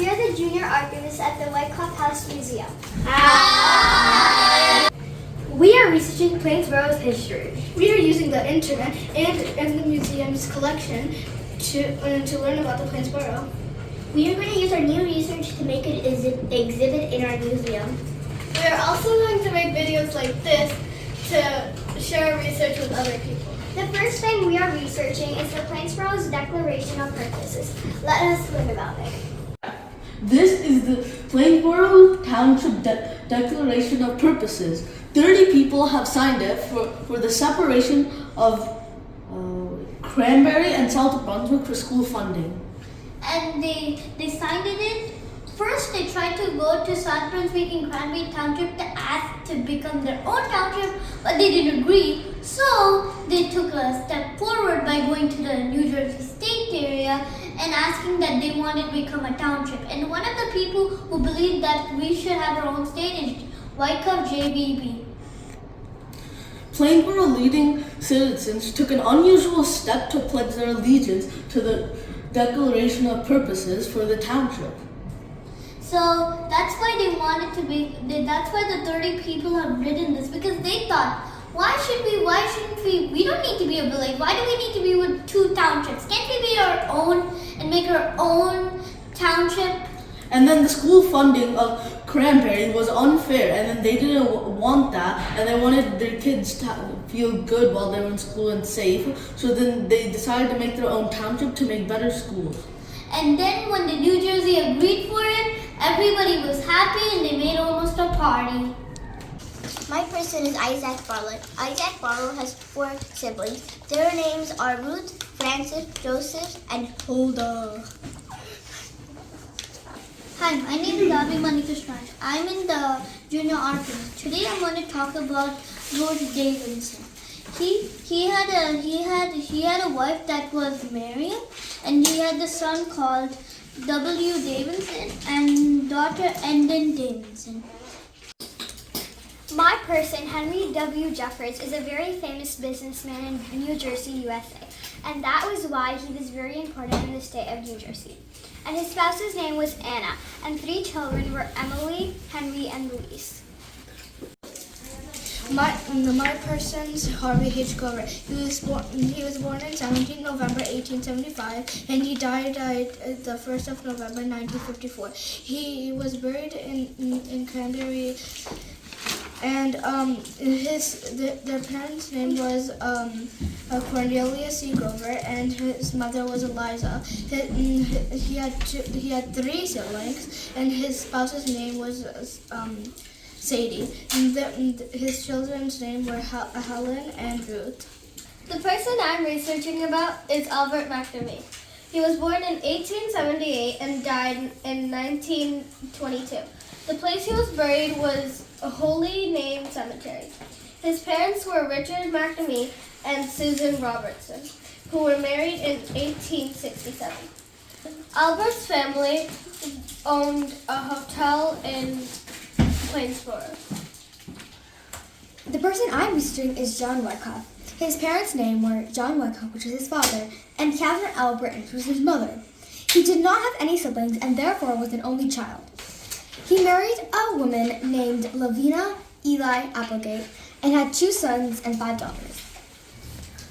We are the Junior Archivists at the Wicoff House Museum. Hi! We are researching Plainsboro's history. We are using the internet and the museum's collection to learn about the Plainsboro. We are going to use our new research to make an exhibit in our museum. We are also going to make videos like this to share our research with other people. The first thing we are researching is the Plainsboro's Declaration of Purposes. Let us learn about it. This is the Plainsboro Township Declaration of Purposes. 30 people have signed it for the separation of Cranberry and South Brunswick for school funding. And they signed it in. First, they tried to go to South Brunswick and Cranberry Township to ask to become their own township, but they didn't agree. So, they took a step forward by going to the New Jersey state area and asking that they wanted to become a township. And one of the people who believed that we should have our own state is Wicoff JBB. Plainsboro leading citizens took an unusual step to pledge their allegiance to the Declaration of Purposes for the township. So that's why they wanted to be. That's why the 30 people have written this, because they thought, why shouldn't we? We don't need to be a village. Why do we need to be with two townships? Can't we be our own and make our own township? And then the school funding of Cranberry was unfair, and then they didn't want that, and they wanted their kids to feel good while they were in school and safe. So then they decided to make their own township to make better schools. And then when the New Jersey agreed for it, everybody was happy and they made almost a party. My person is Isaac Bartlett. Isaac Bartlett has 4 siblings. Their names are Ruth, Francis, Joseph, and Huldah. Hi, my name is Abhimanyu Krishnan. I'm in the Junior Archivists. Today I'm going to talk about George Davidson. He had a wife that was Marion, and he had a son called W. Davidson and daughter Endon Davidson. My person, Henry W. Jeffers, is a very famous businessman in New Jersey, USA. And that was why he was very important in the state of New Jersey. And his spouse's name was Anna, and 3 children were Emily, Henry, and Louise. My person's Harvey H. Curate. He was born in 17 November 1875, and he died the 1st of November 1954. He was buried in Cranberry, and their parents' name was Cornelia C. Grover, and his mother was Eliza. He had 3 siblings, and his spouse's name was Sadie. And his children's name were Helen and Ruth. The person I'm researching about is Albert McNamee. He was born in 1878 and died in 1922. The place he was buried was a Holy Name Cemetery. His parents were Richard McNamee and Susan Robertson, who were married in 1867. Albert's family owned a hotel in Plainsboro. The person I'm researching is John Wicoff. His parents' name were John Wicoff, which was his father, and Catherine L. Britton, which was his mother. He did not have any siblings and therefore was an only child. He married a woman named Lavina Eli Applegate and had 2 sons and 5 daughters.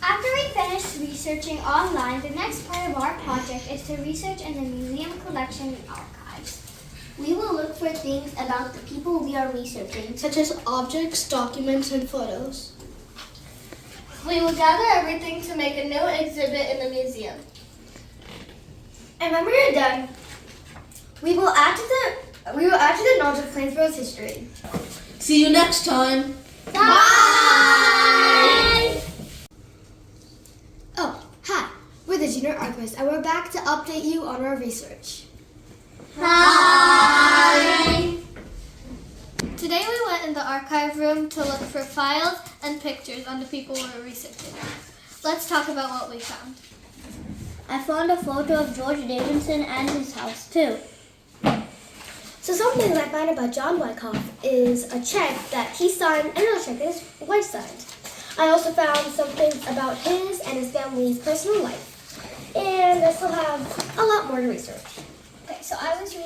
After we finish researching online, the next part of our project is to research in the museum collection and archives. We will look for things about the people we are researching, Such as objects, documents, and photos. We will gather everything to make a new exhibit in the museum. And when we are done, we will add to the knowledge of Plainsboro's history. See you next time. Bye! Oh, hi. We're the Junior Archivists, and we're back to update you on our research. Hi! Today we went in the archive room to look for files and pictures on the people we were researching. Let's talk about what we found. I found a photo of George Davidson and his house too. So something that I found about John Wicoff is a check that he signed and another check that his wife signed. I also found some things about his and his family's personal life. And I still have a lot more to research. Okay, so I was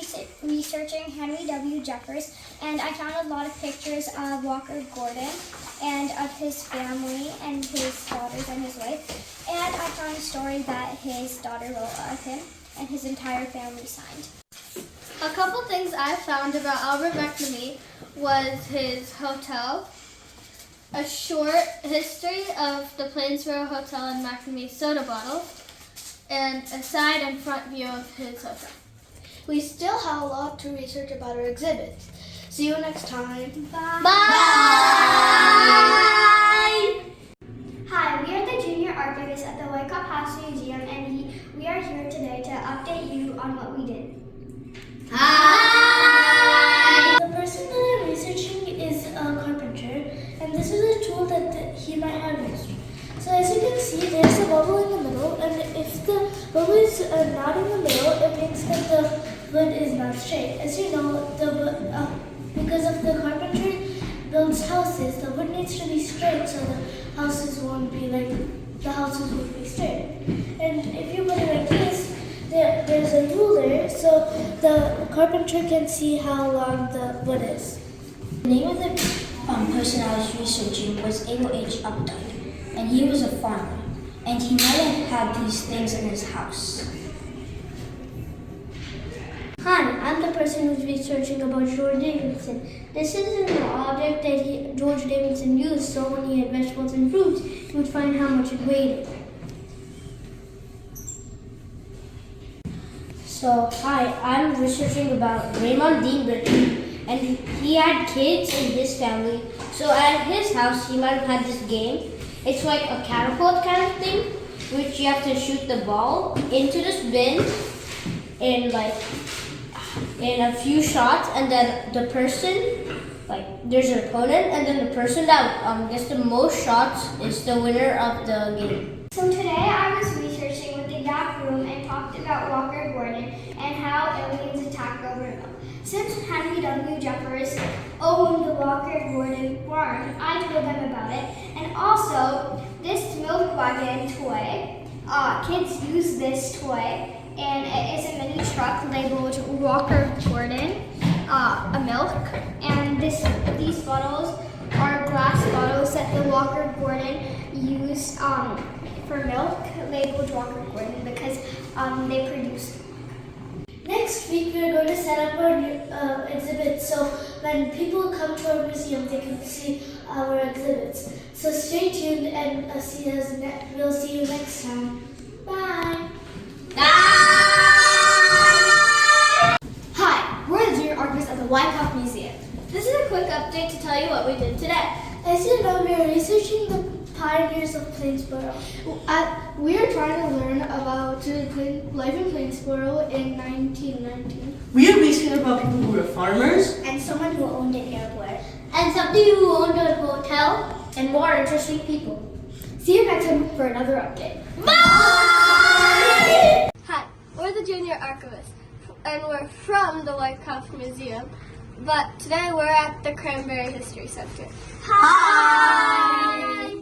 researching Henry W. Jeffers, and I found a lot of pictures of Walker Gordon and of his family and his daughters and his wife. And I found a story that his daughter wrote of him and his entire family signed. A couple things I found about Albert McNamee was his hotel, a short history of the Plainsboro Hotel and McNamee soda bottle, and a side and front view of his hotel. We still have a lot to research about our exhibits. See you next time. Bye. Bye! Hi, we are the Junior Archivists at the Wicoff House Museum, and we are here today to update you on what we did. Hi! The person that I'm researching is a carpenter, and this is a tool that he might have used. So as you can see, there's a bubble in the middle, and if the bubble is not in the middle, it means that the wood is not straight. As you know, because of the carpenter builds houses, the wood needs to be straight so the houses won't be straight. And if you put it like this, there's a ruler, so the carpenter can see how long the wood is. The name of the person I was researching was Abel H. Updike, and he was a farmer, and he might have had these things in his house. Hi, I'm the person who's researching about George Davidson. This is an object that George Davidson used, so when he had vegetables and fruits, he would find how much it weighed. So, hi, I'm researching about Raymond Dean Britton, and he had kids in his family, so at his house he might have had this game. It's like a catapult kind of thing, which you have to shoot the ball into this bin in a few shots, and then the person, there's an opponent, and then the person that gets the most shots is the winner of the game. So today I was researching with the Gap Room and talked about Walker Gordon and how aliens attacked Robertville. Since Henry W. Jeffers owned the Walker Gordon farm, I told them about it. And also, this milk wagon toy, kids use this toy, and it is a mini truck labeled Walker Gordon, a milk. And these bottles are glass bottles that the Walker Gordon used for milk, labeled Walker Gordon, because they produce. Next week, we're going to set up our new exhibit, so when people come to our museum, they can see our exhibits. So stay tuned and we'll see you next time. Bye! Hi, we're the Junior Archivists at the Wicoff Museum. This is a quick update to tell you what we did today. As you know, we are researching the pioneers of Plainsboro. We are trying to learn about life in Plainsboro in 1919. We are researching about people who were farmers. And someone who owned an airport. And somebody who owned a hotel. And more interesting people. See you next time for another update. Hi, we're the Junior Archivists, and we're from the Wicoff Museum, but today we're at the Cranberry History Center. Hi!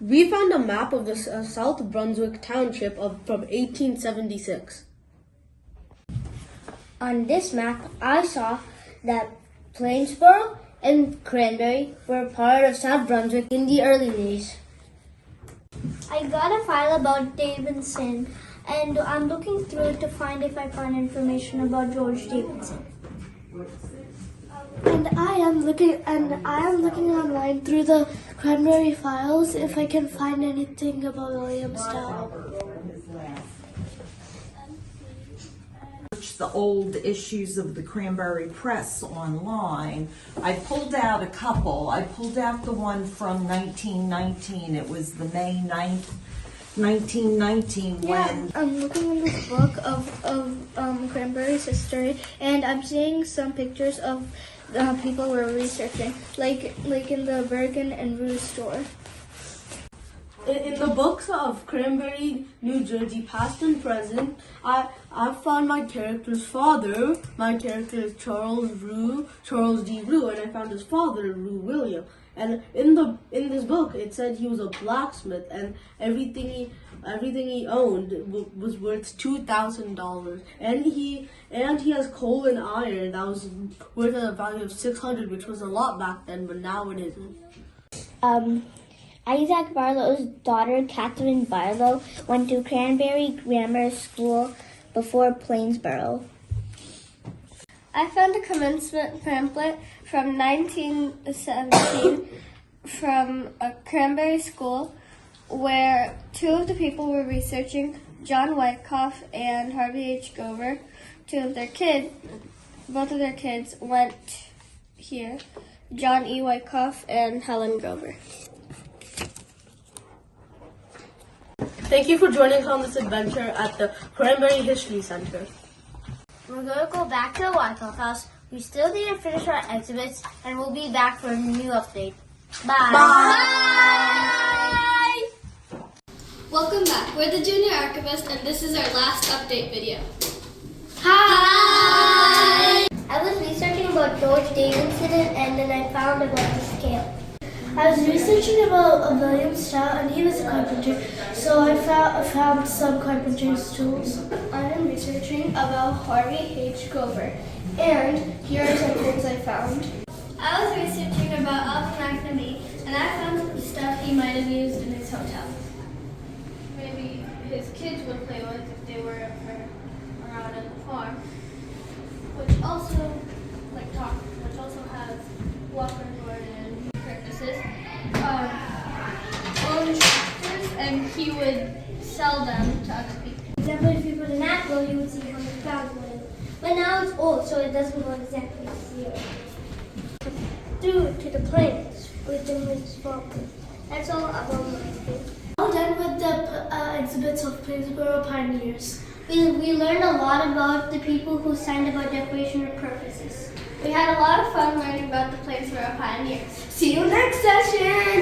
We found a map of the South Brunswick Township from 1876. On this map, I saw that Plainsboro and Cranberry were part of South Brunswick in the early days. I got a file about Davidson, and I'm looking through it to find if I find information about George Davidson. And I am looking online through the Cranberry files if I can find anything about Williamstown. The old issues of the Cranberry Press online. I pulled out a couple. I pulled out the one from 1919. It was the May 9th, 1919 when... I'm looking in this book of Cranberry's history, and I'm seeing some pictures of people we're researching, like in the Bergen and Rue store. In the books of Cranberry, New Jersey, past and present, I found my character's father. My character is Charles D. Rue, and I found his father, Rue William. And in this book, it said he was a blacksmith, and everything he owned was worth $2,000. And coal and iron that was worth a value of 600, which was a lot back then, but now it isn't. Isaac Barlow's daughter, Catherine Barlow, went to Cranberry Grammar School before Plainsboro. I found a commencement pamphlet from 1917 from a Cranberry school where two of the people were researching, John Wicoff and Harvey H. Gover. Both of their kids went here, John E. Wicoff and Helen Grover. Thank you for joining us on this adventure at the Cranberry History Center. We're going to go back to the Wicoff House. We still need to finish our exhibits, and we'll be back for a new update. Bye! Bye! Welcome back. We're the Junior Archivists, and this is our last update video. Hi! I was researching about George Day incident and then I found about the scale. I was researching about William Stout, and he was a carpenter, so I found some carpenter's tools. I am researching about Harvey H. Gover, and here are some things I found. I was researching about Alvin McNamee, and I found some stuff he might have used in his hotel. Maybe his kids would play with if they were around at the farm, which also has walker board and purposes. Owned tractors, and he would sell them to other people. For example, if you put an apple, you would see how much value it is. But now it's old, so it doesn't go exactly zero. Through to the plains with the most focus. That's all about my thing. I'm done with the exhibits of Plainsboro pioneers. We learned a lot about the people who signed about decoration purposes. We had a lot of fun learning about the Plainsboro pioneers. See you next session!